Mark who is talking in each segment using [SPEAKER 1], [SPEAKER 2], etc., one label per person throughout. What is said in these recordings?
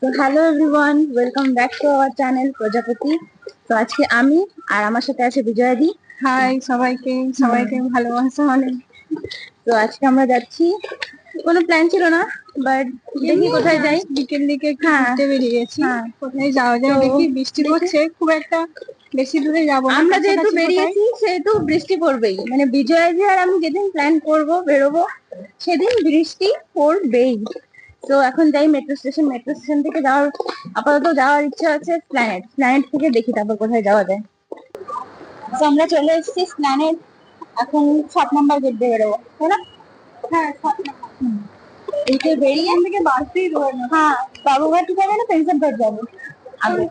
[SPEAKER 1] তো hello everyone, welcome back to our channel প্রজাপতি। তো আজকে আমি আর আমার সাথে আছে বিজয়াদি।
[SPEAKER 2] হাই সবাইকে, সবাইকে ভালোবাসা অনেক।
[SPEAKER 1] তো আজকে আমরা যাচ্ছি, কোনো প্ল্যান ছিল না, বাট দেখি কোথায় যাই।
[SPEAKER 2] বিকেল দিকে একটু
[SPEAKER 1] হ্যাঁ,
[SPEAKER 2] ঘুরতে বেরিয়ে গেছি।
[SPEAKER 1] হ্যাঁ।
[SPEAKER 2] কোথায় যাওয়া যায়
[SPEAKER 1] তো
[SPEAKER 2] দেখি, বৃষ্টি পড়ছে, খুব একটা বেশি দূরে যাবো না।
[SPEAKER 1] আমরা যেহেতু
[SPEAKER 2] কাছাকাছি কোথায়?
[SPEAKER 1] বেরিয়েছি সেহেতু বৃষ্টি পড়বেই, মানে বিজয়াদি আর আমি যেদিন প্ল্যান করবো বেরোবো সেদিন বৃষ্টি পড়বেই। তো এখন যাই মেট্রো স্টেশন থেকে আপাতত যাওয়ার ইচ্ছা আছে প্ল্যানেট থেকে দেখি তারপর কোথায় যাওয়া যায়। তো আমরা চলে এসেছি প্ল্যানেট, এখন 7 নম্বর গেট দিয়ে বেরোবো, তাই না?
[SPEAKER 2] হ্যাঁ,
[SPEAKER 1] এইটা বেরিয়ে
[SPEAKER 2] এখান থেকে বাসেই ধরে না।
[SPEAKER 1] হ্যাঁ, বাবুঘাট যাবে না পেনশন ঘাট যাবো আগে।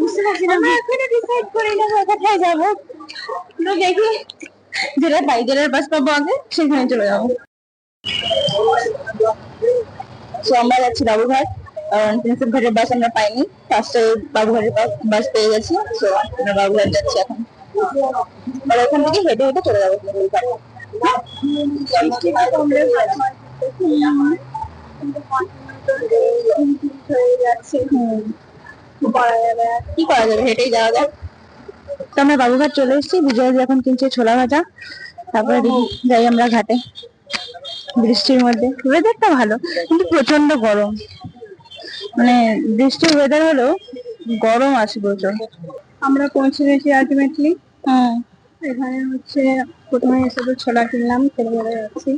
[SPEAKER 1] বুঝতে পারছি না, আমরা এখনো ডিসাইড করি না কোথায় যাবো। তো দেখি জেলার বাস পাবো আগে সেখানে চলে যাবো। তো আমরা যাচ্ছি বাবুঘাট, কারণ প্রিন্সেপ ঘাটের বাস আমরা পাইনি, ফার্স্টে বাবুঘাটের বাস পেয়ে গেছি। তো আমরা বাবুঘাট যাচ্ছি এখন, আর ওখান থেকে হেঁটে হেঁটে চলে যাবো। কি করা যাবে, হেঁটেই যাওয়া যায়। তো আমরা বাবুঘাট চলে এসেছি, বিজয় এখন কিনছে ছোলা ভাজা, তারপরে যাই আমরা ঘাটে। বৃষ্টির মধ্যে ওয়েদারটা ভালো, কিন্তু প্রচন্ড গরম, মানে বৃষ্টির ওয়েদার হলেও গরম আছে প্রচুর।
[SPEAKER 2] আমরা পৌঁছে গেছি আলটিমেটলি।
[SPEAKER 1] হ্যাঁ,
[SPEAKER 2] এখানে হচ্ছে প্রথমে এসে তো ছোলা কিনলাম, খেলে বেড়ে যাচ্ছি।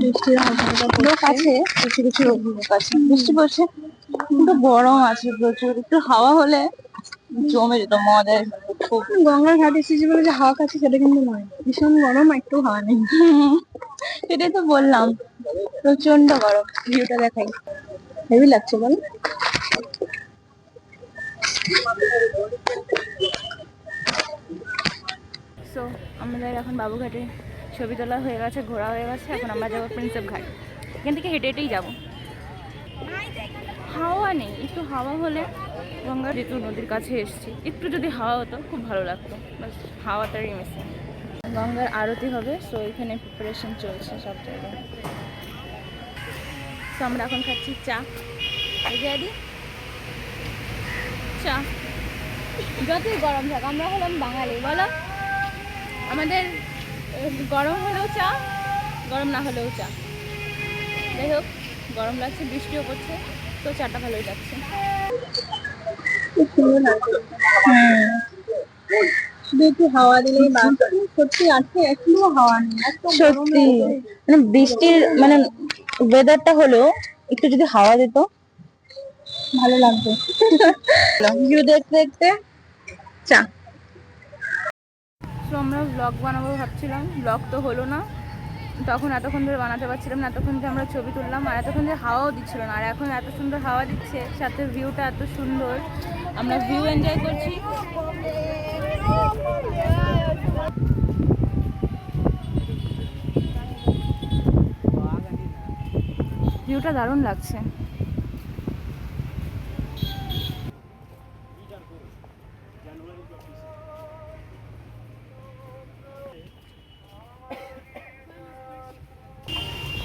[SPEAKER 2] বৃষ্টির
[SPEAKER 1] লোক আছে, কিছু কিছু লোক আছে, বৃষ্টি পড়ছে কিন্তু গরম আছে প্রচুর। একটু হাওয়া হলে জমে যেত, মজা খুব।
[SPEAKER 2] গঙ্গার ঘাট এসেছি বলে যে হাওয়া খাচ্ছি সেটা কিন্তু নয়, ভীষণ গরম, একটু হাওয়া নেই।
[SPEAKER 1] সেটাই তো বললাম, প্রচন্ড গরম। ভিউটা দেখাই, হেভি লাগছে বল। সো আমাদের এখন বাবুঘাটে ছবি তোলা হয়ে গেছে, ঘোরা হয়ে গেছে, এখন আমরা যাবো প্রিন্সেপ ঘাট। এখান থেকে হেঁটে হেঁটেই যাবো। হাওয়া নেই, একটু হাওয়া হলে, গঙ্গা যেহেতু নদীর কাছে এসেছি, একটু যদি হাওয়া হতো খুব ভালো লাগতো, বাস হাওয়াটারই মিসিং। গঙ্গার আরতি হবে, সো এখানে প্রিপারেশন চলছে সব জায়গায়। তো আমরা এখন খাচ্ছি চা, বুঝিয়ে চা। যতই গরম থাক, আমরা হলাম বাঙালি, বলো, আমাদের গরম হলেও চা, গরম না হলেও চা। যাই হোক, গরম লাগছে, বৃষ্টিও পড়ছে, তো চাটা ভালোই লাগছে।
[SPEAKER 2] শুধু একটু হাওয়া দিলেই বাস। সত্যি আজকে একটু হাওয়া নেই,
[SPEAKER 1] সত্যি, মানে বৃষ্টির মানে ওয়েদারটা হলো, একটু যদি হাওয়া দিত ভালো লাগতো। ভিউ দেখতে দেখতে চা। তো আমরা ব্লগ বানাবো ভাবছিলাম, ব্লগ তো হলো না, তখন এতক্ষণ ধরে বানাতে পারছিলাম না, এতক্ষণ যে আমরা ছবি তুললাম, আর এতক্ষণ যে হাওয়াও দিচ্ছিল না, আর এখন এত সুন্দর হাওয়া দিচ্ছে, সাথে ভিউটা এত সুন্দর, আমরা ভিউ এনজয় করছি। ভিউটা দারুণ লাগছে।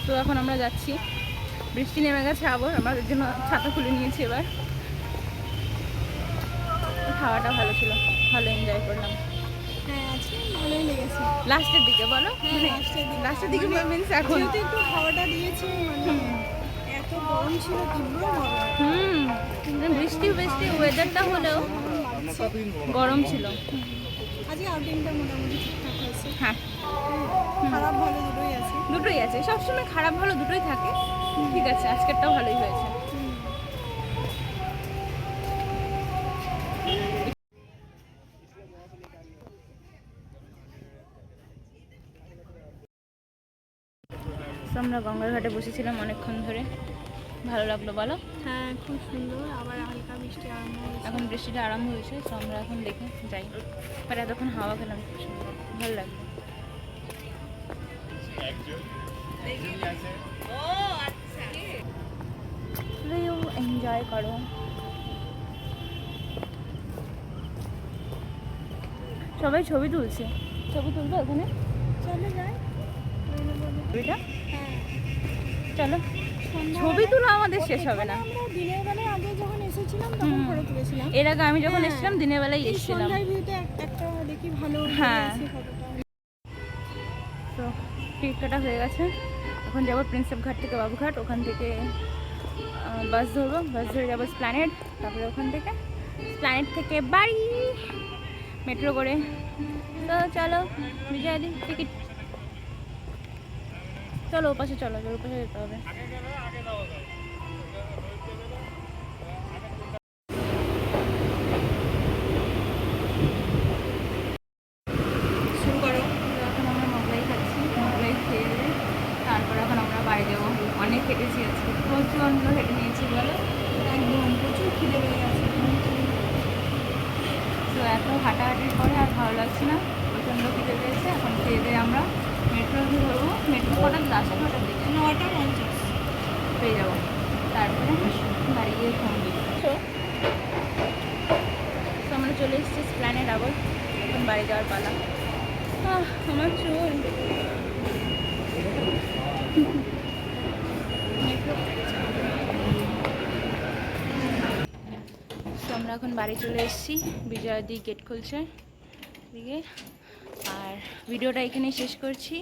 [SPEAKER 1] তো এখন আমরা যাচ্ছি, বৃষ্টি নেমে গেছে আবার, আমাদের জন্য ছাতা খুলে নিয়েছি এবার। খাওয়াটা ভালো ছিল, ভালো এনজয় করলাম।
[SPEAKER 2] হ্যাঁ, আজকে ভালোই লেগেছে।
[SPEAKER 1] লাস্টের দিকে বলো, লাস্টের দিকে মিন্স এখন
[SPEAKER 2] যেহেতু একটু হাওয়াটা দিয়েছে, মানে এত গরম ছিল, তীব্র গরম।
[SPEAKER 1] বৃষ্টি ওয়েদারটা হলেও গরম ছিল।
[SPEAKER 2] আজকে আউটিংটা মোটামুটি ঠিকঠাক হয়েছে।
[SPEAKER 1] হ্যাঁ,
[SPEAKER 2] খারাপ ভালো
[SPEAKER 1] দুটোই আছে, সবসময় খারাপ ভালো দুটোই থাকে, ঠিক আছে, আজকেরটাও ভালোই হয়েছে। আমরা গঙ্গার ঘাটে বসেছিলাম অনেকক্ষণ ধরে, ভালো লাগলো বলো।
[SPEAKER 2] হ্যাঁ, খুব সুন্দর, আবার হালকা বৃষ্টি আরম্ভ হয়েছে।
[SPEAKER 1] এখন বৃষ্টিটা আরম্ভ হয়েছে, তো আমরা এখন দেখে যাই, আর এতক্ষণ হাওয়া খেলাম, খুব সুন্দর, ভালো লাগলো। এনজয় করো। সবাই ছবি তুলছে, ছবি তুলবে ওখানে,
[SPEAKER 2] চলে যাই।
[SPEAKER 1] ছবিটা।
[SPEAKER 2] হ্যাঁ,
[SPEAKER 1] চলো, ছবি তোলা আমাদের শেষ হবে না।
[SPEAKER 2] আমরা দিনের বেলায় আগে যখন এসেছিলাম তখন করে তুলেছিলাম।
[SPEAKER 1] এর আগে আমি যখন
[SPEAKER 2] হ্যাঁ।
[SPEAKER 1] এসেছিলাম দিনের বেলায়
[SPEAKER 2] এই
[SPEAKER 1] এসেছিলাম।
[SPEAKER 2] সন্ধ্যার ভিউতে একটা দেখি ভালো
[SPEAKER 1] হ্যাঁ।
[SPEAKER 2] আসি ফটোটা।
[SPEAKER 1] তো টিকিট কাটা হয়ে গেছে, এখন যাবো প্রিন্সেপ ঘাট থেকে বাবুঘাট, ওখান থেকে বাস ধরবো, বাস ধরে যাবো স্প্ল্যানেড, তারপরে ওখান থেকে স্প্ল্যানেড থেকে বাড়ি মেট্রো করে। তো চলো বিজয়াদি টিকিট, চলো ওপাশে, চলো ওপাশে যেতে হবে। শুরু করো। এখন আমরা মোগলাই খাচ্ছি, মোগলাই খেয়ে দিয়ে তারপর এখন আমরা বাড়ি যাবো। অনেক হেঁটেছি আজকে, প্রচণ্ড হেঁটে নিয়েছি বলো,
[SPEAKER 2] একদম প্রচুর খিদে পেয়ে গেছে।
[SPEAKER 1] তো এত হাঁটাহাঁটির পরে আর ভালো লাগছে না, প্রচণ্ড খিদে পেয়েছে। এখন খেয়ে দিয়ে আমরা মেট্রো ধরবো। মেট্রো কটার লাস্ট, 9টার দিকে
[SPEAKER 2] 9:50
[SPEAKER 1] পেয়ে যাবো, তারপরে বাড়ি গিয়ে ঘুমবি। তো আমরা চলে এসেছি স্প্ল্যানেড আবার, এখন বাড়ি যাওয়ার পালা। আমার চুল মেট্রো। তো আমরা এখন বাড়ি চলে এসেছি, বিজয়াদি গেট খুলছে দিকে। আর ভিডিওটা এখানেই শেষ করছি।